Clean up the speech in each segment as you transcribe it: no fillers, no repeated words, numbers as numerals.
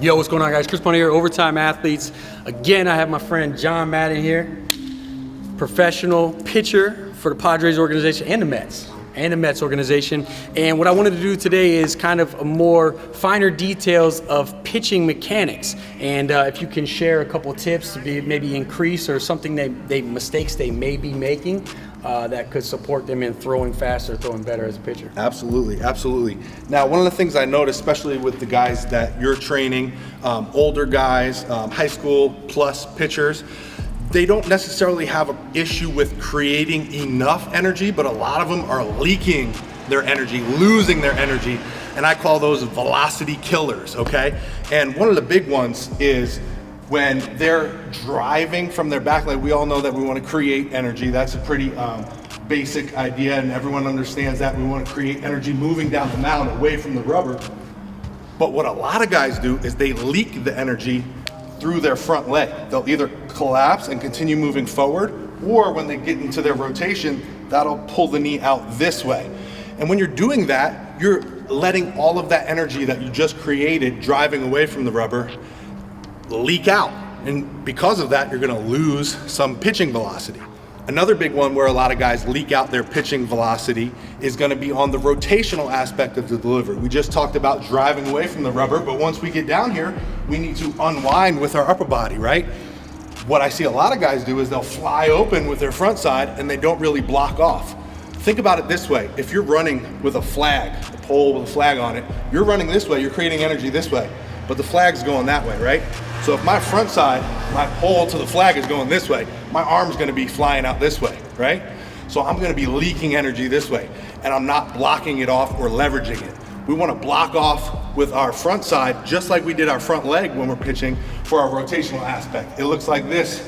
Yo, what's going on, guys? Chris Ponte here, Overtime Athletes. Again, I have my friend John Madden here, professional pitcher for the Padres organization and the Mets organization. And what I wanted to do today is kind of a more finer details of pitching mechanics. And if you can share a couple of tips to maybe increase or something mistakes they may be making that could support them in throwing faster, throwing better as a pitcher. Absolutely, absolutely. Now, one of the things I noticed, especially with the guys that you're training, older guys, high school plus pitchers, they don't necessarily have an issue with creating enough energy, but a lot of them are leaking their energy, losing their energy, and I call those velocity killers, okay? And one of the big ones is when they're driving from their back leg. We all know that we want to create energy. That's a pretty basic idea, and everyone understands that. We want to create energy moving down the mound away from the rubber. But what a lot of guys do is they leak the energy through their front leg. They'll either collapse and continue moving forward, or when they get into their rotation, that'll pull the knee out this way. And when you're doing that, you're letting all of that energy that you just created driving away from the rubber leak out. And because of that, you're gonna lose some pitching velocity. Another big one where a lot of guys leak out their pitching velocity is gonna be on the rotational aspect of the delivery. We just talked about driving away from the rubber, but once we get down here, we need to unwind with our upper body, right? What I see a lot of guys do is they'll fly open with their front side and they don't really block off. Think about it this way. If you're running with a flag, a pole with a flag on it, you're running this way, you're creating energy this way, but the flag's going that way, right? So if my front side, my pole to the flag is going this way, my arm's gonna be flying out this way, right? So I'm gonna be leaking energy this way, and I'm not blocking it off or leveraging it. We wanna block off with our front side, just like we did our front leg when we're pitching for our rotational aspect. It looks like this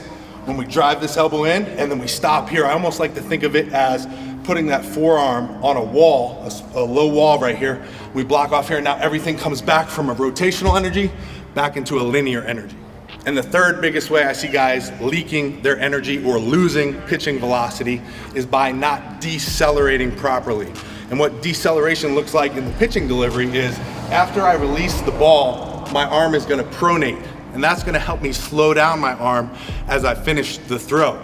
when we drive this elbow in, and then we stop here. I almost like to think of it as putting that forearm on a wall, a low wall right here. We block off here, now everything comes back from a rotational energy back into a linear energy. And the third biggest way I see guys leaking their energy or losing pitching velocity is by not decelerating properly. And what deceleration looks like in the pitching delivery is after I release the ball, my arm is gonna pronate, and that's gonna help me slow down my arm as I finish the throw.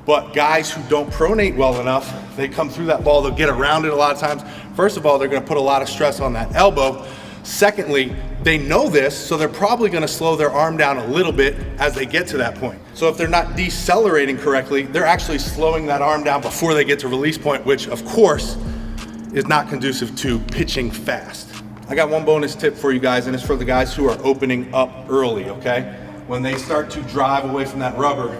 But guys who don't pronate well enough, they come through that ball, they'll get around it a lot of times. First of all, they're gonna put a lot of stress on that elbow. Secondly, they know this, so they're probably gonna slow their arm down a little bit as they get to that point. So if they're not decelerating correctly, they're actually slowing that arm down before they get to release point, which of course is not conducive to pitching fast. I got one bonus tip for you guys, and it's for the guys who are opening up early, okay? When they start to drive away from that rubber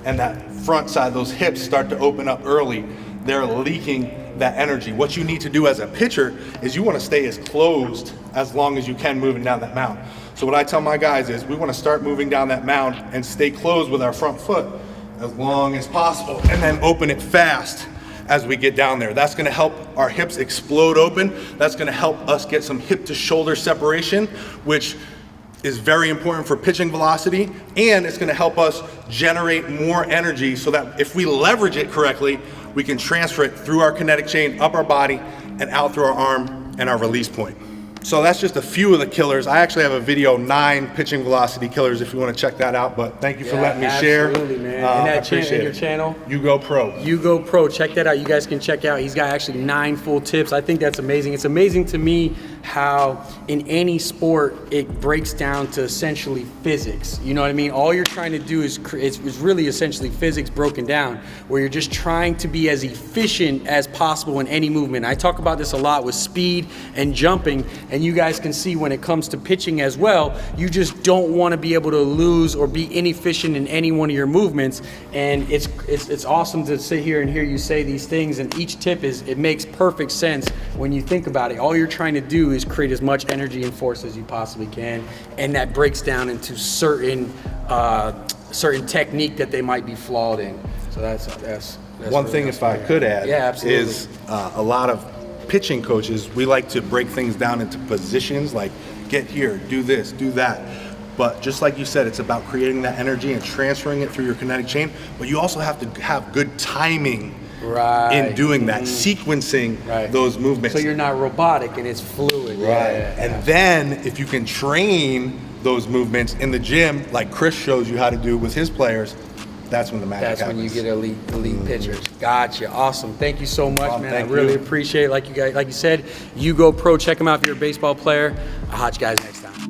and that front side, those hips start to open up early, they're leaking that energy. What you need to do as a pitcher is you want to stay as closed as long as you can moving down that mound. So what I tell my guys is we want to start moving down that mound and stay closed with our front foot as long as possible, and then open it fast as we get down there. That's gonna help our hips explode open. That's gonna help us get some hip to shoulder separation, which is very important for pitching velocity, and it's gonna help us generate more energy so that if we leverage it correctly, we can transfer it through our kinetic chain, up our body, and out through our arm and our release point. So that's just a few of the killers. I actually have a video, 9 pitching velocity killers, if you want to check that out. But thank you for letting me share. Absolutely, man. And that channel, your channel, You Go Pro. You Go Pro. Check that out. You guys can check out. He's got actually 9 full tips. I think that's amazing. It's amazing to me how in any sport it breaks down to essentially physics. You know what I mean? All you're trying to do is really essentially physics broken down, where you're just trying to be as efficient as possible in any movement. I talk about this a lot with speed and jumping, and you guys can see when it comes to pitching as well, you just don't want to be able to lose or be inefficient in any one of your movements. And it's awesome to sit here and hear you say these things, and each tip it makes perfect sense when you think about it. All you're trying to do is create as much energy and force as you possibly can, and that breaks down into certain technique that they might be flawed in. So that's one thing, if I could add, absolutely, is a lot of pitching coaches, we like to break things down into positions, like get here, do this, do that. But just like you said, it's about creating that energy and transferring it through your kinetic chain, but you also have to have good timing in doing that, sequencing those movements. So you're not robotic and it's fluid. And then if you can train those movements in the gym, like Chris shows you how to do with his players, that's when the magic happens. That's when you get elite pitchers. Gotcha. Awesome. Thank you so much, man. I thank really you. appreciate it. Like you said, you go pro. Check them out if you're a baseball player. I'll hot you guys next time.